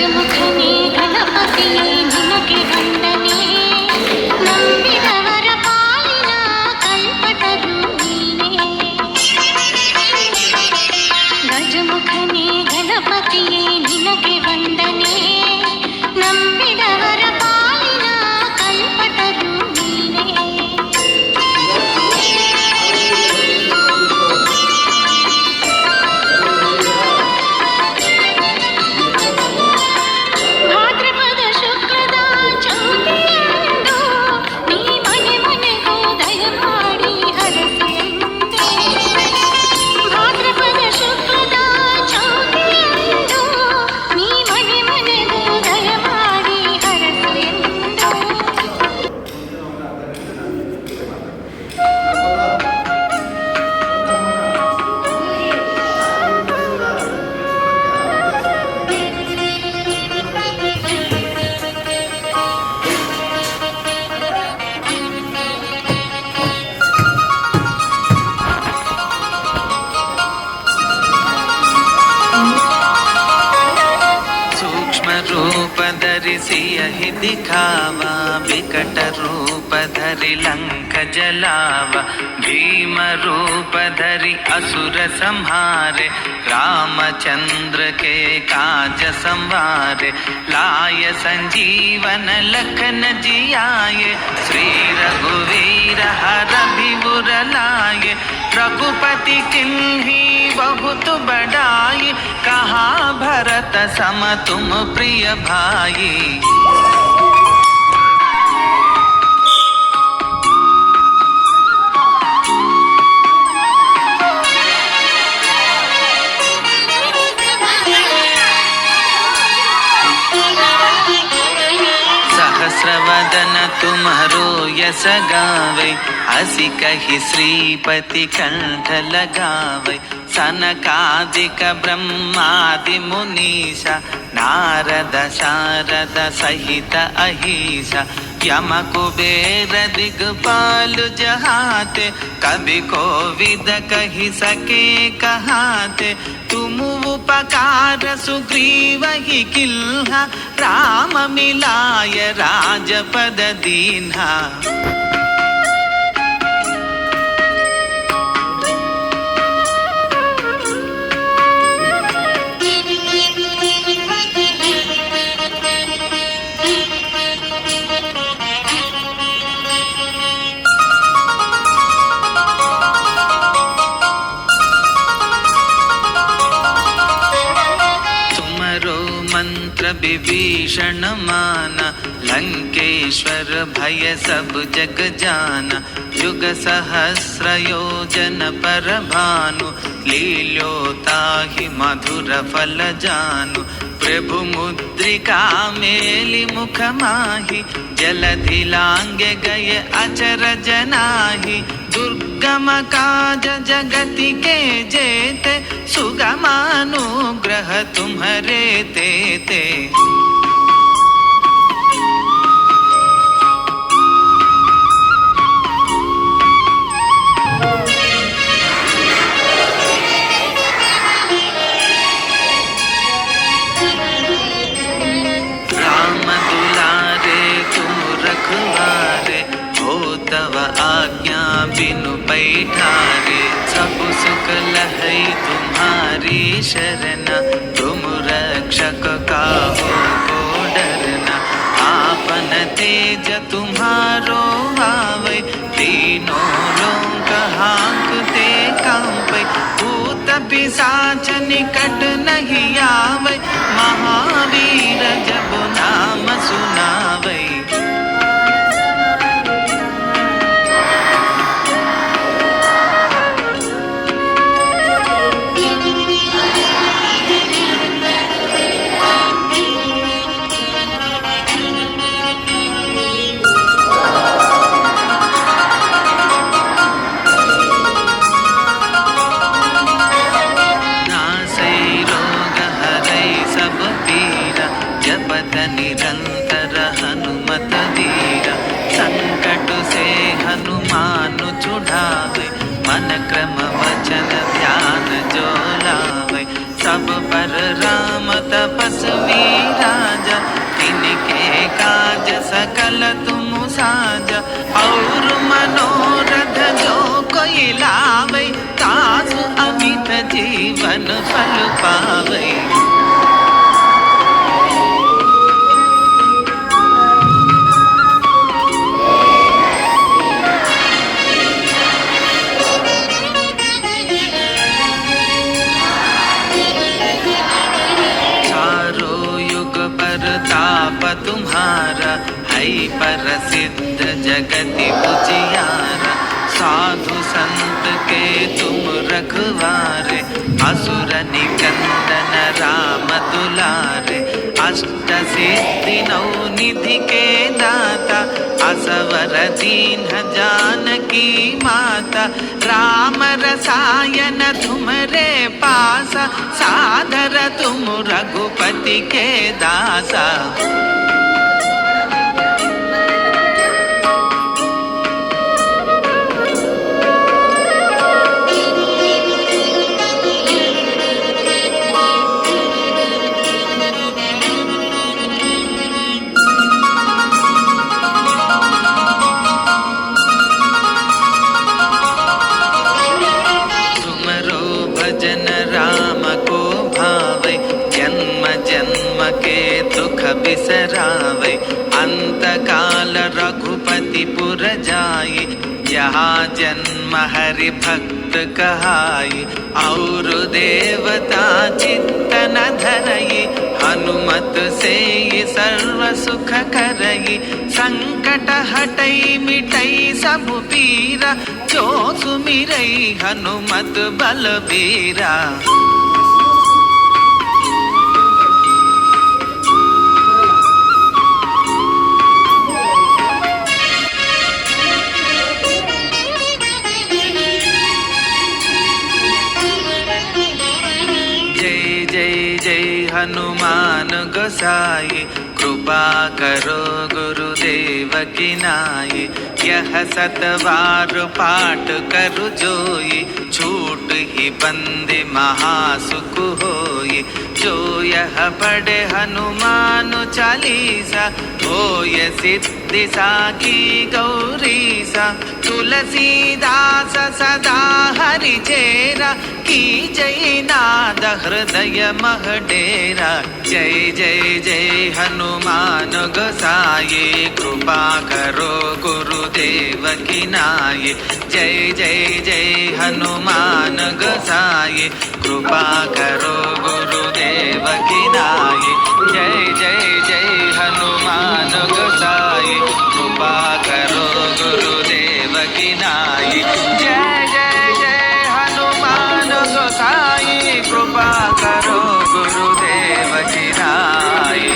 ಗಜಮುಖನೇ ಗಣಪತಿಯೇ ನಿನಗೆ ವಂದನೆ, ನಂಬಿದವರ ಪಾಲಿನ ಕಲ್ಪತರು ನೀನೇ. ಗಜಮುಖನೇ ಗಣಪತಿಯೇ ನಿನಗೆ ವಂದನೆ, ನಂಬಿದವರ ಪಾಲಿನ ಕಲ್ಪತರು ನೀನೇ. ಭಾದ್ರಪದ ಶುಕ್ಲದ ಚೌತಿಯಂದು ನೀ ಮನೆ ಮನೆಗೂ ದಯಮಾಡಿ ಹರಸೆಂದೆ. ಭಾದ್ರಪದ ಶುಕ್ಲದ ಚೌತಿಯಂದು ನೀ ಮನೆ ಮನೆಗೂ ದಯಮಾಡಿ ಹರಸೆಂದು. सूक्ष्म रूप धरिಸಿ ಯಹಿ ದಿಖಾವ, ವಿಕಟ ರೂಪ ಧರಿ ಲಂಕ ಜಲಾವ, ಭೀಮ ರೂಪ ಧರಿ असुर संहारे, रामचंद्र के काज संवारे, लाय संजीवन लखन जियाये, श्री रघुवीर हर विबुर लाये, रघुपति किन्ही बहुत बड़ाई, कहा भरत सम तुम प्रिय भाई। सहस्रवदन तुम्हारो यस गावे, हसी कही श्रीपति कंठ लगावे, सनकादिक ब्रह्मादि मुनीषा, नारद शारद सहित अहिषा, यम कुबेर दिगपाल जहाते, कवि कोविद कहि सके कहाते, तुम उपकार सुग्रीव ही किल्हा, राम मिलाय राजपद दीन्हा। मंत्र विभीषण माना, लंकेश्वर भय सब जग जाना, युग सहस्र योजन पर भानु, लील्योताहि मधुर फल जानु, प्रभु मुद्रिका मेलि मुख माहि, जलधि लांगे गए अचरज नाही, दुर्गम काज जगति के जेते, सुगमानुग्रह तुम्हरे तेते। राम दुलारे तुम रखवारे, हो तव आज्ञा बिनु पैठारे, सब सुख लहै तुम्हारी शरणा, तुम रक्षक काहू को डरना, आपन तेज तुम्हारो आवे, तीनों लोक हांकते कांपै, भूत पिशाच निकट नहीं आवे, महावीर जब नाम सुनावे। जपत निरंतर हनुमत धीरा, संकट से हनुमान छुड़ावे, मन क्रम वचन ध्यान जो लावे, सब पर राम तपस्वी सकल तुम साजा और मनोरथ जो कोई लावे तासु अमित जीवन फल पावे। ताप तुम्हारा है प्रसिद्ध जगति उजियारा। साधु संत के तुम रखवारे असुर निकंदन राम दुलारे। अष्ट सिद्धि नौ निधि के दाता असवर दीन जानकी माता। राम रसायन तुम्हारे पासा सादर तुम रघुपति के दासा। के दुख बिसरावे अंत काल रघुपति पुर जाई। यहाँ जन्म हरि भक्त कहाई और देवता चित्त न धरई। हनुमत से सर्व सुख करई संकट हटई मिटई सब पीरा। जो सुमिरई हनुमत बलबीरा। हनुमान गोसाई कृपा करो गुरुदेव की नाई। यह सतवार पाठ करु जोई छूट ही बंदे महासुख होई। जो यह पढ़े हनुमान चालीसा होय सिद्धि साखी गौरीसा। तुलसीदास सदा हरि चेरा की जय नाद हृदय मह डेरा। जय जय जय हनुमान गोसाई कृपा करो गुरुदेव की नाई। जय जय जय हनुमान गोसाई कृपा करो गुरुदेव की नाई। जय जय जय हनुमान गोसाई कृपा करो गुरुदेव की नाई। जय जय जय हनुमान गोसाई कृपा करो गुरुदेव की नाई।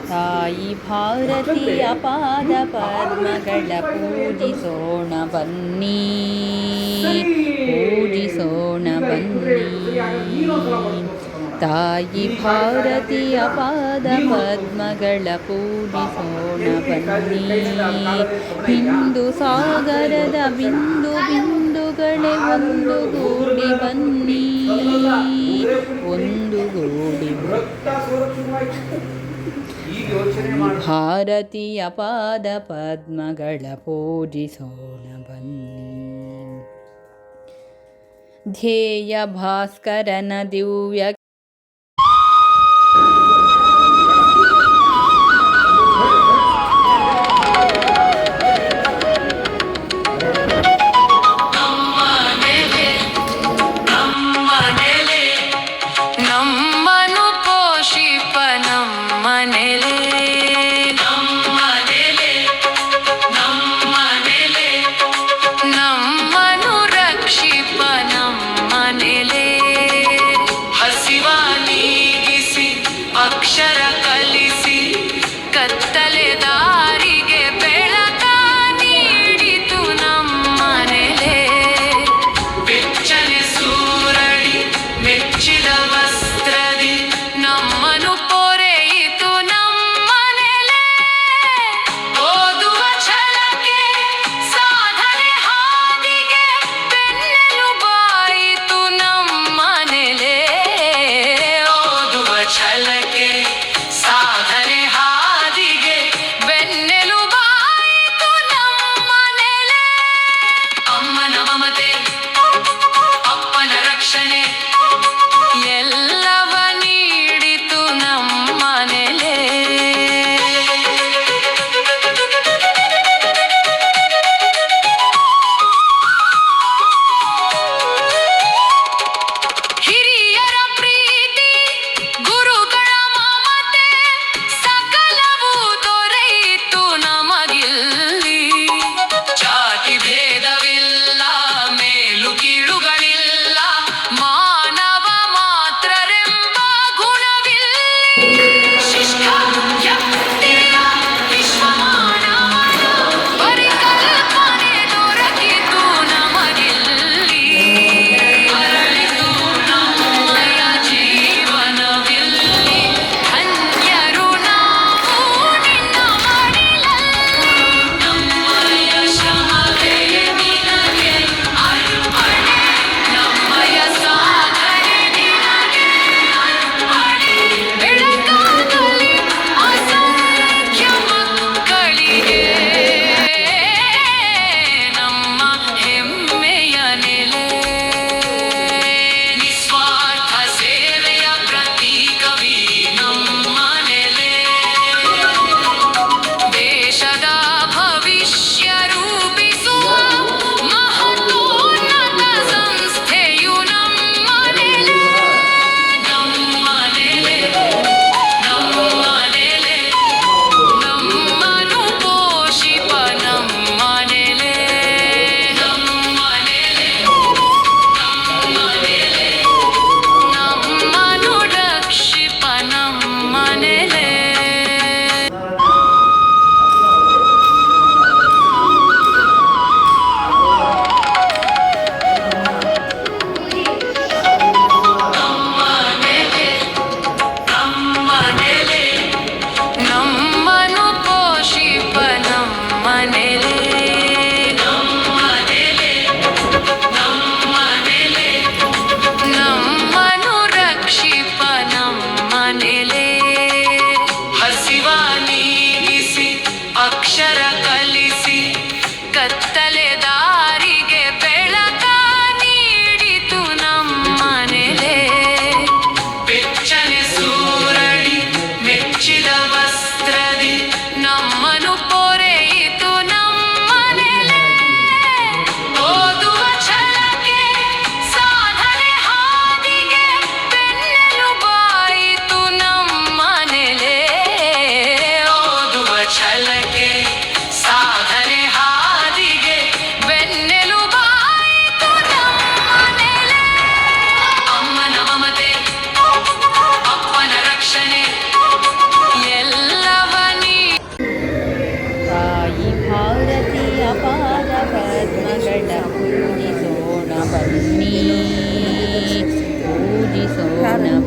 ತಾಯಿ ಭಾರತೀಯ ಪಾದ ಪದ್ಮಗಳ ಪೂಜಿಸೋಣ ಬನ್ನಿ, ಪೂಜಿಸೋಣ ಬನ್ನಿ. ತಾಯಿ ಭಾರತೀಯ ಪಾದ ಪದ್ಮಗಳ ಪೂಜಿಸೋಣ ಬನ್ನಿ. ಹಿಂದೂ ಸಾಗರದ ಬಿಂದು ಬಿಂದುಗಳೇ ಒಂದುಗೂಡಿ ಬನ್ನಿ, ಒಂದುಗೂಡಿ ಭಾರತೀಯ ಪಾದ ಪದ್ಮಗಳ ಪೂಜಿಸೋಣ ಬನ್ನಿ. ಧ್ಯೇಯ ಭಾಸ್ಕರನ ದಿವ್ಯ ಅಕ್ಷರ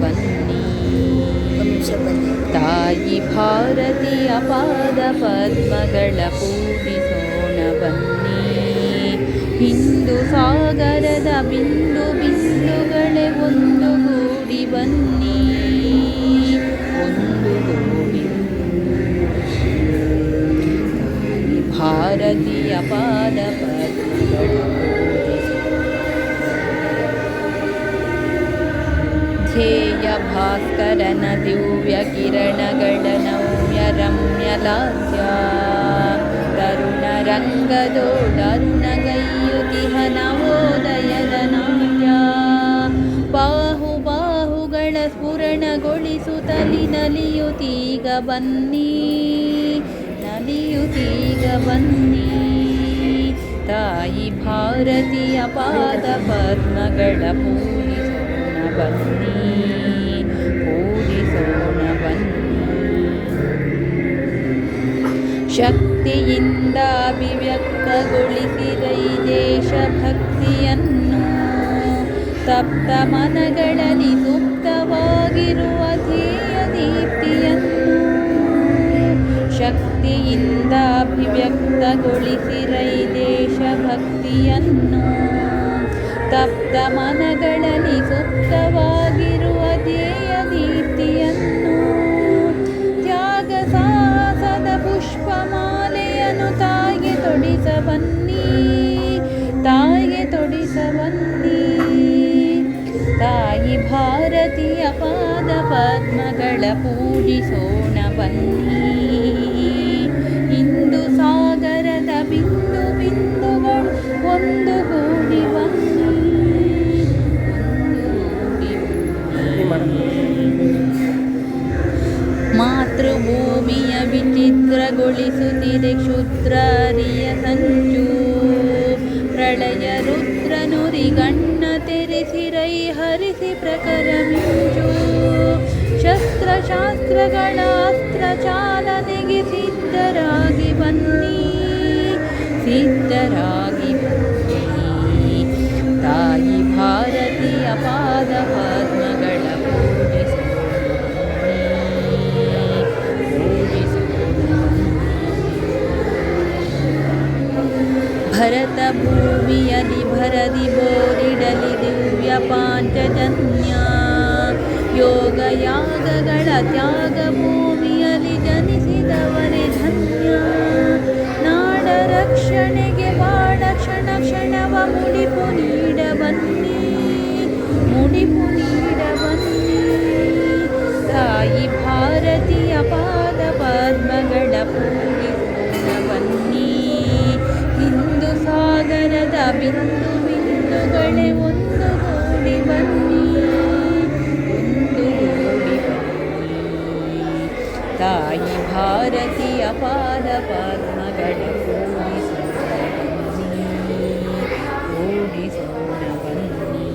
ಬನ್ನಿ ತಾಯಿ ಭಾರತಿಯ ಪಾದ ಪದ್ಮಗಳ ಪೂಜಿಸೋಣ ಬನ್ನಿ ಹಿಂದೂ ಸಾಗರದ ಬಿಂದು ಬಿಂದುಗಳೇ ಒಂದುಗೂಡಿ ಬನ್ನಿ ಒಂದುಗೂಡಿ ತಾಯಿ ಭಾರತಿಯ ಪಾದ ಪದ್ಮಗಳ ಧ್ಯೇಯ ಭಾಸ್ಕರನ ದಿವ್ಯ ಕಿರಣಗಳ ನವ್ಯ ರಮ್ಯಲಾಸ್ಯ ತರುಣ ರಂಗದೋಡರುಣಗೈಯುತಿಹ ನವೋದಯದ ನಾಟ್ಯ ಬಾಹುಗಳ ಸ್ಫುರಣಗೊಳಿಸುತ್ತಲಿ ನಲಿಯುತ್ತೀಗ ಬನ್ನಿ ತಾಯಿ ಭಾರತಿಯ ಪಾದ ಪದ್ಮಗಳ ಪೂಜಿಸೋಣ ಬನ್ನಿ ಶಕ್ತಿಯಿಂದ ಅಭಿವ್ಯಕ್ತಗೊಳಿಸಿರೈ ದೇಶಭಕ್ತಿಯನ್ನು ತಪ್ತ ಮನಗಳಲ್ಲಿ ಸುಪ್ತವಾಗಿರುವ ಧ್ಯೇಯ ದೀಪ್ತಿಯನ್ನು ಶಕ್ತಿಯಿಂದ ಅಭಿವ್ಯಕ್ತಗೊಳಿಸಿರೈ ದೇಶಭಕ್ತಿಯನ್ನು ತಪ್ತ ಮನಗಳಲ್ಲಿ ಸುಪ್ತವಾಗಿರುವ ಧ್ಯೇಯ ದೀಪ್ತಿಯನ್ನು ತ್ಯಾಗ ಸಾಹಸದ ಪುಷ್ಪಮಾಲೆಯನ್ನು ತಾಯಿಗೆ ತೊಡಿಸ ಬನ್ನಿ ತಾಯಿ ಭಾರತಿಯ ಪಾದ ಪದ್ಮಗಳ ಪೂಜಿಸೋಣ ಬನ್ನಿ ಇಂದು ಸಾಗರದ ಬಿಂದು ಬಿಂದುಗಳು ಒಂದುಗೂಡಿ ಮಾತೃಭೂಮಿಯ ವಿಚಿತ್ರಗೊಳಿಸುತ್ತಿದೆ ಕ್ಷುದ್ರಾರಿಯ ಸಂಚು ಪ್ರಳಯ ರುದ್ರ ನುರಿಗಣ್ಣ ತೆರೆಸಿರೈ ಹರಿಸಿ ಪ್ರಖರ ಮಿಂಚು ಶಸ್ತ್ರಶಾಸ್ತ್ರಗಳ ಅಸ್ತ್ರ ಚಾಲನೆಗೆ ಸಿದ್ಧರಾಗಿ ಬನ್ನಿ ತಾಯಿ ಭಾರತಿಯ ಪಾದ ಪದ್ಮಗಳ ಭರತ ಭೂಮಿಯಲ್ಲಿ ಭರದಿ ಬೋರಿಡಲಿ ದಿವ್ಯ ಪಾಂಚಜನ್ಯ ಯೋಗ ಯಾಗಗಳ ತ್ಯಾಗ ಭೂಮಿಯಲ್ಲಿ ಜನಿಸಿದವರೇ ಧನ್ಯ ನಾಡ ರಕ್ಷಣೆಗೆ ಬಾಳ ಕ್ಷಣ ಕ್ಷಣವ ಮುಡಿಪು ನೀಡ ಬನ್ನಿ ತಾಯಿ ಭಾರತಿಯ ಪಾದ ಪದ್ಮಗಳ ಪೂಜಿಸೋಣ ಬನ್ನಿ ಹಿಂದೂ ಸಾಗರದ ಬಿಂದು ಬಿಂದುಗಳೇ ಒಂದುಗೂಡಿ ಬನ್ನಿ ತಾಯಿ ಭಾರತಿಯ ಪಾದ ಪದ್ಮಗಳ ಪೂಜಿಸೋಣ ಬನ್ನಿ